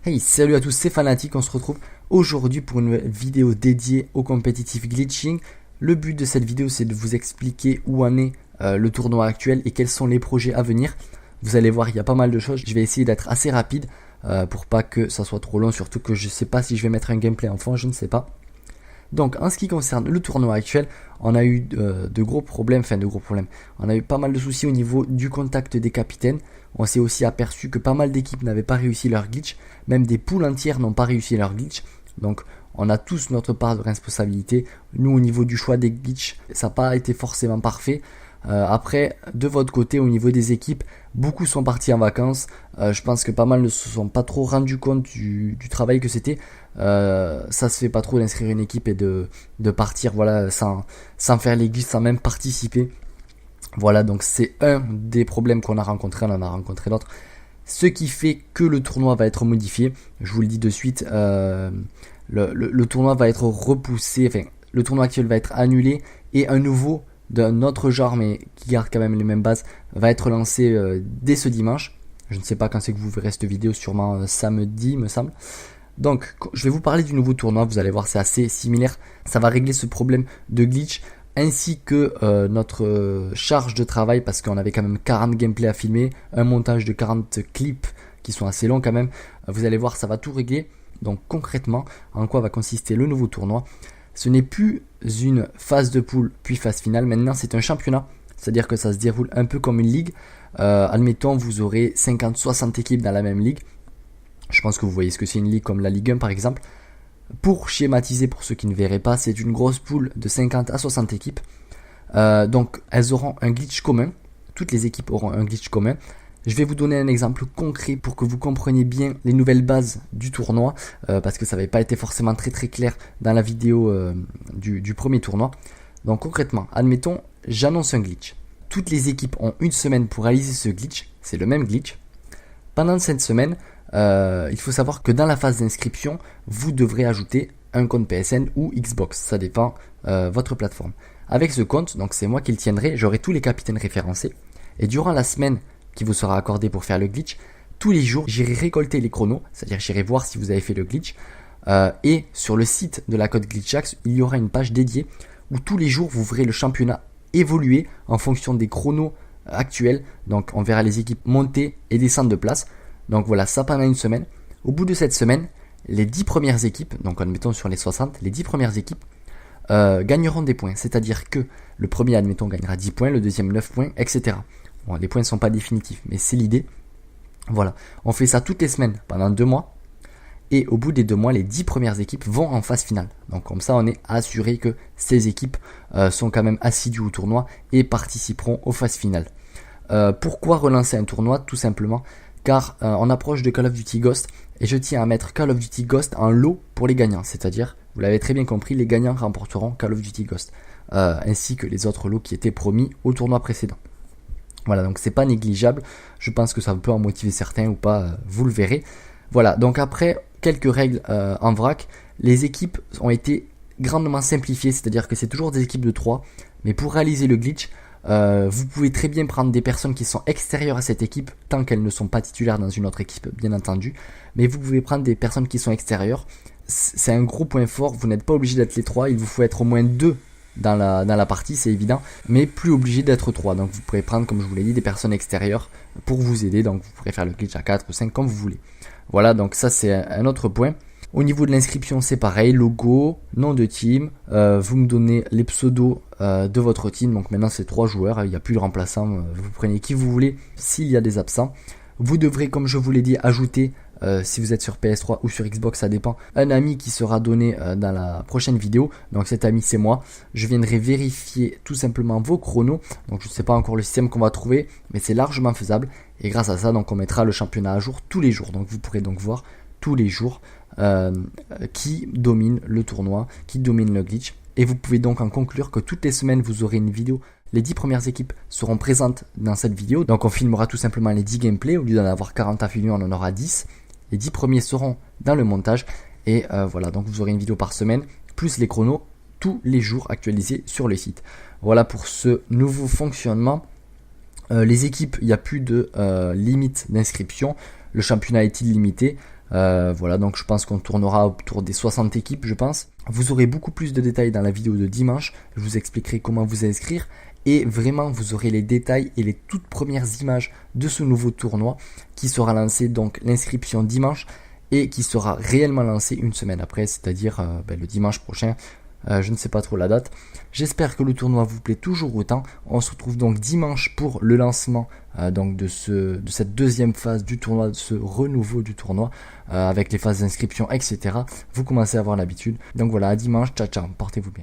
Hey, salut à tous, c'est Fanatic, on se retrouve aujourd'hui pour une vidéo dédiée au competitive glitching. Le but de cette vidéo, c'est de vous expliquer où en est le tournoi actuel et quels sont les projets à venir. Vous allez voir, il y a pas mal de choses. Je vais essayer d'être assez rapide pour pas que ça soit trop long, surtout que je sais pas si je vais mettre un gameplay en fond, je ne sais pas. Donc en ce qui concerne le tournoi actuel, on a eu de gros problèmes, on a eu pas mal de soucis au niveau du contact des capitaines. On s'est aussi aperçu que pas mal d'équipes n'avaient pas réussi leur glitch, même des poules entières n'ont pas réussi leur glitch. Donc on a tous notre part de responsabilité. Nous au niveau du choix des glitches, ça n'a pas été forcément parfait. Après, de votre côté, au niveau des équipes, beaucoup sont partis en vacances. Je pense que pas mal ne se sont pas trop rendu compte du travail que c'était. Ça se fait pas trop d'inscrire une équipe et de partir voilà, sans faire les glitches, sans même participer. Voilà, donc c'est un des problèmes qu'on a rencontré, on en a rencontré d'autres. Ce qui fait que le tournoi va être modifié. Je vous le dis de suite, le tournoi va être repoussé, enfin, le tournoi actuel va être annulé et un nouveau d'un autre genre mais qui garde quand même les mêmes bases va être lancé dès ce dimanche. Je ne sais pas quand c'est que vous verrez cette vidéo, sûrement samedi me semble. Donc je vais vous parler du nouveau tournoi, vous allez voir c'est assez similaire, ça va régler ce problème de glitch ainsi que notre charge de travail parce qu'on avait quand même 40 gameplays à filmer, un montage de 40 clips qui sont assez longs quand même. Vous allez voir ça va tout régler. Donc concrètement en quoi va consister le nouveau tournoi? Ce n'est plus une phase de poule puis phase finale, maintenant c'est un championnat, c'est-à-dire que ça se déroule un peu comme une ligue. Admettons vous aurez 50-60 équipes dans la même ligue. Je pense que vous voyez ce que c'est une ligue comme la Ligue 1 par exemple. Pour schématiser pour ceux qui ne verraient pas, c'est une grosse poule de 50 à 60 équipes. Donc elles auront un glitch commun, toutes les équipes auront un glitch commun. Je vais vous donner un exemple concret pour que vous compreniez bien les nouvelles bases du tournoi, parce que ça n'avait pas été forcément très clair dans la vidéo du premier tournoi. Donc concrètement, admettons, j'annonce un glitch. Toutes les équipes ont une semaine pour réaliser ce glitch, c'est le même glitch. Pendant cette semaine, il faut savoir que dans la phase d'inscription, vous devrez ajouter un compte PSN ou Xbox, ça dépend votre plateforme. Avec ce compte, donc c'est moi qui le tiendrai, j'aurai tous les capitaines référencés. Et durant la semaine qui vous sera accordée pour faire le glitch, tous les jours j'irai récolter les chronos, c'est-à-dire j'irai voir si vous avez fait le glitch. Et sur le site de la Code Glitchax, il y aura une page dédiée où tous les jours vous verrez le championnat évoluer en fonction des chronos actuels. Donc on verra les équipes monter et descendre de place. Donc voilà, ça pendant une semaine. Au bout de cette semaine, les 10 premières équipes, donc admettons sur les 60, les 10 premières équipes gagneront des points. C'est-à-dire que le premier, admettons, gagnera 10 points, le deuxième 9 points, etc. Bon, les points ne sont pas définitifs, mais c'est l'idée. Voilà, on fait ça toutes les semaines pendant 2 mois. Et au bout des 2 mois, les 10 premières équipes vont en phase finale. Donc comme ça, on est assuré que ces équipes sont quand même assidues au tournoi et participeront aux phases finales. Pourquoi relancer un tournoi? Tout simplement car on approche de Call of Duty Ghost et je tiens à mettre Call of Duty Ghost en lot pour les gagnants. C'est-à-dire, vous l'avez très bien compris, les gagnants remporteront Call of Duty Ghost ainsi que les autres lots qui étaient promis au tournoi précédent. Voilà, donc c'est pas négligeable. Je pense que ça peut en motiver certains ou pas, vous le verrez. Voilà, donc après quelques règles en vrac, les équipes ont été grandement simplifiées, c'est-à-dire que c'est toujours des équipes de 3, mais pour réaliser le glitch, vous pouvez très bien prendre des personnes qui sont extérieures à cette équipe, tant qu'elles ne sont pas titulaires dans une autre équipe, bien entendu, mais vous pouvez prendre des personnes qui sont extérieures. C'est un gros point fort, vous n'êtes pas obligé d'être les 3, il vous faut être au moins 2 dans la partie, c'est évident, mais plus obligé d'être 3. Donc vous pourrez prendre, comme je vous l'ai dit, des personnes extérieures pour vous aider, donc vous pourrez faire le glitch à 4 ou 5 comme vous voulez. Voilà, donc ça c'est un autre point. Au niveau de l'inscription, c'est pareil, logo, nom de team, vous me donnez les pseudos de votre team, donc maintenant c'est 3 joueurs, il n'y a plus de remplaçants, vous prenez qui vous voulez s'il y a des absents. Vous devrez, comme je vous l'ai dit, ajouter, si vous êtes sur PS3 ou sur Xbox, ça dépend, un ami qui sera donné dans la prochaine vidéo, donc cet ami c'est moi. Je viendrai vérifier tout simplement vos chronos, donc je ne sais pas encore le système qu'on va trouver, mais c'est largement faisable, et grâce à ça, donc on mettra le championnat à jour tous les jours, donc vous pourrez donc voir tous les jours qui domine le tournoi, qui domine le glitch. Et vous pouvez donc en conclure que toutes les semaines vous aurez une vidéo. Les 10 premières équipes seront présentes dans cette vidéo. Donc on filmera tout simplement les 10 gameplays. Au lieu d'en avoir 40 à filmer, on en aura 10. Les 10 premiers seront dans le montage. Et voilà, donc vous aurez une vidéo par semaine, plus les chronos, tous les jours actualisés sur le site. Voilà pour ce nouveau fonctionnement. Les équipes, il n'y a plus de limite d'inscription. Le championnat est illimité. Voilà, donc je pense qu'on tournera autour des 60 équipes, je pense. Vous aurez beaucoup plus de détails dans la vidéo de dimanche. Je vous expliquerai comment vous inscrire. Et vraiment, vous aurez les détails et les toutes premières images de ce nouveau tournoi qui sera lancé, donc l'inscription dimanche, et qui sera réellement lancé une semaine après, c'est-à-dire le dimanche prochain. Je ne sais pas trop la date. J'espère que le tournoi vous plaît toujours autant. On se retrouve donc dimanche pour le lancement donc de cette deuxième phase du tournoi, de ce renouveau du tournoi avec les phases d'inscription, etc. Vous commencez à avoir l'habitude. Donc voilà, à dimanche. Ciao, ciao. Portez-vous bien.